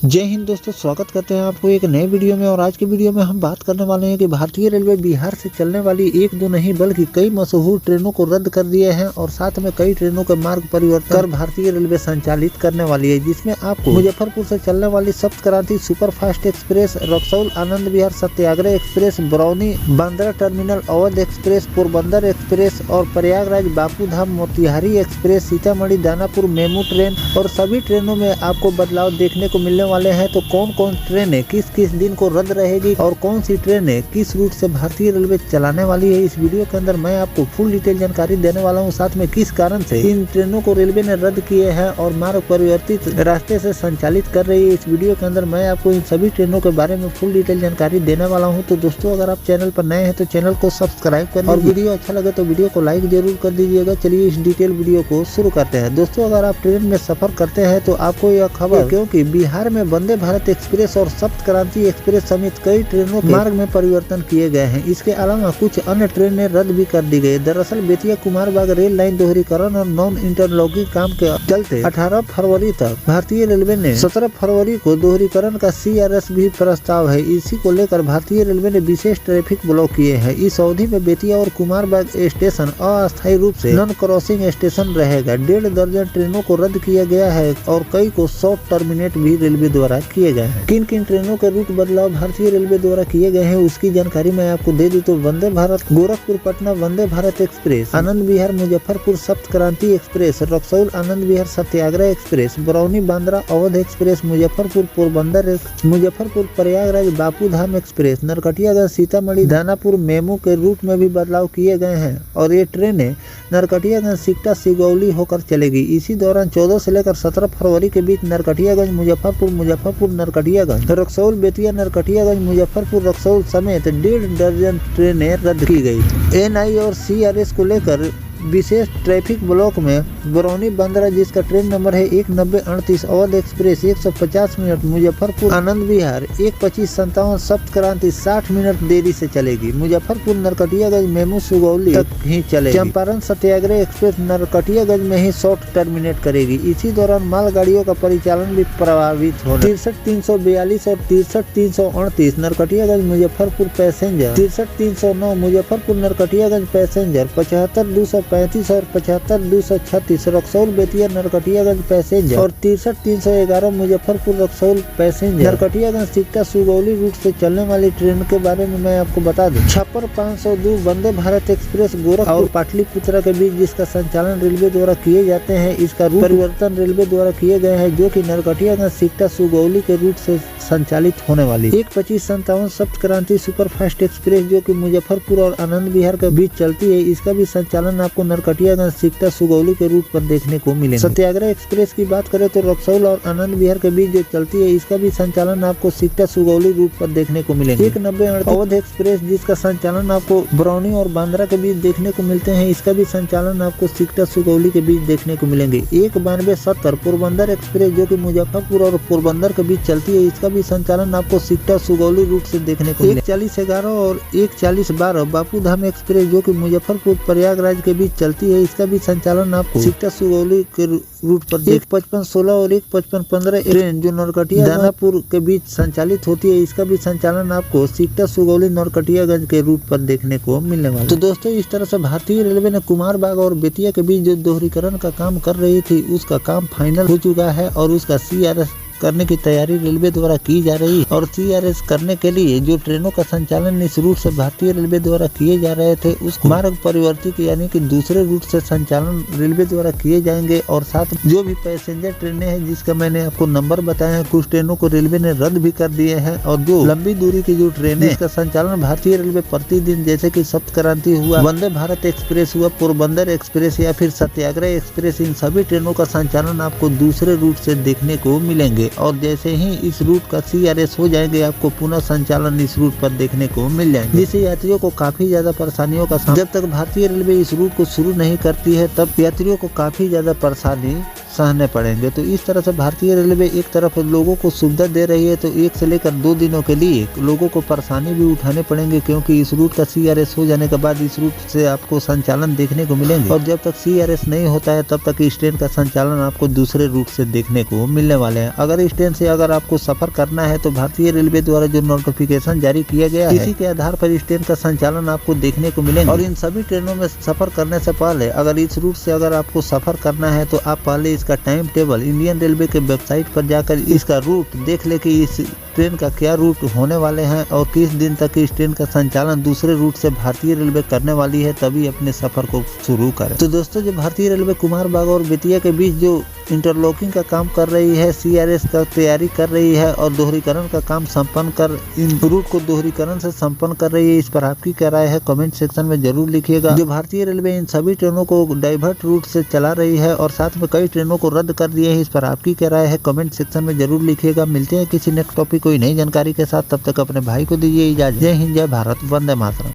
जय हिंद दोस्तों, स्वागत करते हैं आपको एक नए वीडियो में। और आज की वीडियो में हम बात करने वाले हैं कि भारतीय रेलवे बिहार से चलने वाली एक दो नहीं बल्कि कई मशहूर ट्रेनों को रद्द कर दिए हैं और साथ में कई ट्रेनों का मार्ग परिवर्तन कर भारतीय रेलवे संचालित करने वाली है, जिसमें आपको मुजफ्फरपुर से चलने वाली Sapt Kranti superfast express, Raxaul Anand Vihar Satyagraha express, Barauni Bandra terminal Awadh express, Porbandar express और Prayagraj Bapudham Motihari express, Sitamarhi Danapur MEMU train और सभी ट्रेनों में आपको बदलाव देखने को मिलने वाले हैं। तो कौन कौन ट्रेनें किस किस दिन को रद्द रहेगी और कौन सी ट्रेनें किस रूट से भारतीय रेलवे चलाने वाली है, इस वीडियो के अंदर मैं आपको फुल डिटेल जानकारी देने वाला हूं। साथ में किस कारण से इन ट्रेनों को रेलवे ने रद्द किए हैं और मार्ग परिवर्तित रास्ते से संचालित कर रही है, इस वीडियो के अंदर मैं आपको इन सभी ट्रेनों के बारे में फुल डिटेल जानकारी देने वाला हूँ। तो दोस्तों, अगर आप चैनल पर नए हैं तो चैनल को सब्सक्राइब कर और वीडियो अच्छा लगे तो वीडियो को लाइक जरूर कर दीजिएगा। चलिए इस डिटेल वीडियो को शुरू करते हैं। दोस्तों, अगर आप ट्रेन में सफर करते हैं तो आपको यह खबर, क्योंकि बिहार में वंदे भारत एक्सप्रेस और सप्त क्रांति एक्सप्रेस समेत कई ट्रेनों के मार्ग में परिवर्तन किए गए हैं। इसके अलावा कुछ अन्य ट्रेनें रद्द भी कर दी गई। दरअसल बेतिया कुमारबाग रेल लाइन दोहरीकरण और नॉन इंटरलॉकिंग काम के चलते 18 फरवरी तक भारतीय रेलवे ने 17 फरवरी को दोहरीकरण का CRS भी प्रस्ताव है। इसी को लेकर भारतीय रेलवे ने विशेष ट्रैफिक ब्लॉक किए हैं। इस अवधि में बेतिया और कुमारबाग स्टेशन अस्थायी रूप से नॉन क्रॉसिंग स्टेशन रहेगा। 1.5 दर्जन ट्रेनों को रद्द किया गया है और कई को शॉर्ट टर्मिनेट भी रेलवे द्वारा किए गए हैं। किन किन ट्रेनों के रूट बदलाव भारतीय रेलवे द्वारा किए गए हैं उसकी जानकारी मैं आपको दे दूं तो Vande Bharat Gorakhpur Patna Vande Bharat express, Anand Vihar Muzaffarpur Sapt Kranti express, Raxaul Anand Vihar Satyagraha express, Barauni Bandra Awadh express, Muzaffarpur Porbandar, Muzaffarpur Prayagraj Bapudham express, Narkatiaganj Sitamarhi Danapur MEMU के रूट में भी बदलाव किए गए हैं और ये ट्रेनें नरकटियागंज सिकटा सिगौली होकर चलेगी। इसी दौरान 14 से लेकर 17 फरवरी के बीच नरकटियागंज मुजफ्फरपुर नरकटियागंज, रक्सौल बेतिया नरकटियागंज मुजफ्फरपुर रक्सौल समेत 1.5 दर्जन ट्रेनें रद्द की गई। NI और CRS को लेकर विशेष ट्रैफिक ब्लॉक में बरौनी बांद्रा जिसका ट्रेन नंबर है 1938, अवध एक्सप्रेस 150 मिनट, मुजफ्फरपुर आनंद विहार 1:25:57, सप्त क्रांति 60 मिनट देरी से चलेगी। मुजफ्फरपुर नरकटियागंज मेमू सुगौली तक ही चलेगी। चंपारण सत्याग्रह एक्सप्रेस नरकटियागंज में ही शॉर्ट टर्मिनेट करेगी। इसी दौरान मालगाड़ियों का परिचालन भी प्रभावित होगा। 63-342 और 63-338 नरकटियागंज मुजफ्फरपुर पैसेंजर, 63-309 मुजफ्फरपुर नरकटियागंज पैसेंजर, 75-235 और 75-236 रक्सौल बेतिया नरकटियागंज पैसेंजर और 63-311 मुजफ्फरपुर रक्सौल पैसेंजर। नरकटियागंज सिकटा सुगौली रूट से चलने वाली ट्रेन के बारे में मैं आपको बता दूं। 56-502 वंदे भारत एक्सप्रेस गोरखपुर और पाटलिपुत्रा के बीच जिसका संचालन रेलवे द्वारा किए जाते हैं, इसका रूट परिवर्तन रेलवे द्वारा किए गए हैं, जो की नरकटियागंज सिकटा सुगौली के रूट से संचालित होने वाली 1:25:57 सप्त क्रांति सुपरफास्ट एक्सप्रेस जो कि मुजफ्फरपुर और आनंद विहार के बीच चलती है, इसका भी संचालन आपको नरकटियागंज सिकटा सुगौली के रूट पर देखने को मिलेगा। सत्याग्रह एक्सप्रेस की बात करें तो रक्सौल और आनंद विहार के बीच जो चलती है, इसका भी संचालन आपको सिकटा सुगौली रूट पर देखने को मिलेगा। 190 अवध एक्सप्रेस जिसका संचालन आपको बरौनी और बांद्रा के बीच देखने को मिलते हैं, इसका भी संचालन आपको सिकटा सुगौली के बीच देखने को मिलेंगे। 192-70 पोरबंदर एक्सप्रेस जो की मुजफ्फरपुर और पोरबंदर के बीच चलती है, इसका संचालन आपको सिकटा सुगौली रूट से देखने को मिलेगा। 140-11 और 140-12 बापूधाम एक्सप्रेस जो कि मुजफ्फरपुर प्रयागराज के बीच चलती है, इसका भी संचालन आपको सिकटा सुगौली के रूट पर 1:55-16 और 1:55-15 ट्रेन जो नरकटिया दानापुर के बीच संचालित होती है, इसका भी संचालन आपको सिकटा सुगौली नरकटियागंज के रूट पर देखने को मिलने वाला है। तो दोस्तों, इस तरह से भारतीय रेलवे ने कुमारबाग और बेतिया के बीच जो दोहरीकरण का काम कर रही थी, उसका काम फाइनल हो चुका है और उसका CRS करने की तैयारी रेलवे द्वारा की जा रही है। और CRS करने के लिए जो ट्रेनों का संचालन इस रूट से भारतीय रेलवे द्वारा किए जा रहे थे, उस मार्ग परिवर्तित यानी कि दूसरे रूट से संचालन रेलवे द्वारा किए जाएंगे। और साथ जो भी पैसेंजर ट्रेनें हैं जिसका मैंने आपको नंबर बताया है, कुछ ट्रेनों को रेलवे ने रद्द भी कर दिए हैं और जो लंबी दूरी की जो ट्रेनें जिसका संचालन भारतीय रेलवे प्रतिदिन जैसे की सप्त क्रांति हुआ, वंदे भारत एक्सप्रेस हुआ, पोरबंदर एक्सप्रेस या फिर सत्याग्रह एक्सप्रेस, इन सभी ट्रेनों का संचालन आपको दूसरे रूट से देखने को मिलेंगे। और जैसे ही इस रूट का CRS हो जाएंगे, आपको पुनः संचालन इस रूट पर देखने को मिल जाएंगे, जिससे यात्रियों को काफी ज्यादा परेशानियों का सामना, जब तक भारतीय रेलवे इस रूट को शुरू नहीं करती है, तब यात्रियों को काफी ज्यादा परेशानी सहने पड़ेंगे। तो इस तरह से भारतीय रेलवे एक तरफ लोगों को सुविधा दे रही है, तो 1 से लेकर 2 दिनों के लिए लोगों को परेशानी भी उठाने पड़ेंगे, क्योंकि इस रूट का CRS हो जाने के बाद इस रूट से आपको संचालन देखने को मिलेंगे, और जब तक CRS नहीं होता है तब तक इस ट्रेन का संचालन आपको दूसरे रूट से देखने को मिलने वाले हैं। अगर इस ट्रेन से अगर आपको सफर करना है तो भारतीय रेलवे द्वारा जो नोटिफिकेशन जारी किया गया है, इसी के आधार पर इस ट्रेन का संचालन आपको देखने को मिलेंगे। और इन सभी ट्रेनों में सफर करने से पहले अगर इस रूट से अगर आपको सफर करना है तो आप पहले इसका टाइम टेबल इंडियन रेलवे के वेबसाइट पर जाकर इसका रूट देख ले कि इस ट्रेन का क्या रूट होने वाले हैं और किस दिन तक इस ट्रेन का संचालन दूसरे रूट से भारतीय रेलवे करने वाली है, तभी अपने सफर को शुरू करें। तो दोस्तों, जो भारतीय रेलवे कुमारबाग और बेतिया के बीच जो इंटरलॉकिंग का काम कर रही है, CRS का तैयारी कर रही है और दोहरीकरण का काम संपन्न कर इन रूट को दोहरीकरण से संपन्न कर रही है, इस पर आपकी क्या राय है कमेंट सेक्शन में जरूर लिखिएगा। जो भारतीय रेलवे इन सभी ट्रेनों को डाइवर्ट रूट से चला रही है और साथ में कई ट्रेनों को रद्द कर दिए है, इस पर आपकी क्या राय है कमेंट सेक्शन में जरूर लिखिएगा। मिलते हैं किसी नेक्स्ट टॉपिक कोई नई जानकारी के साथ, तब तक अपने भाई को दीजिए इजाजत। जय हिंद, जय भारत, वंदे मातरम।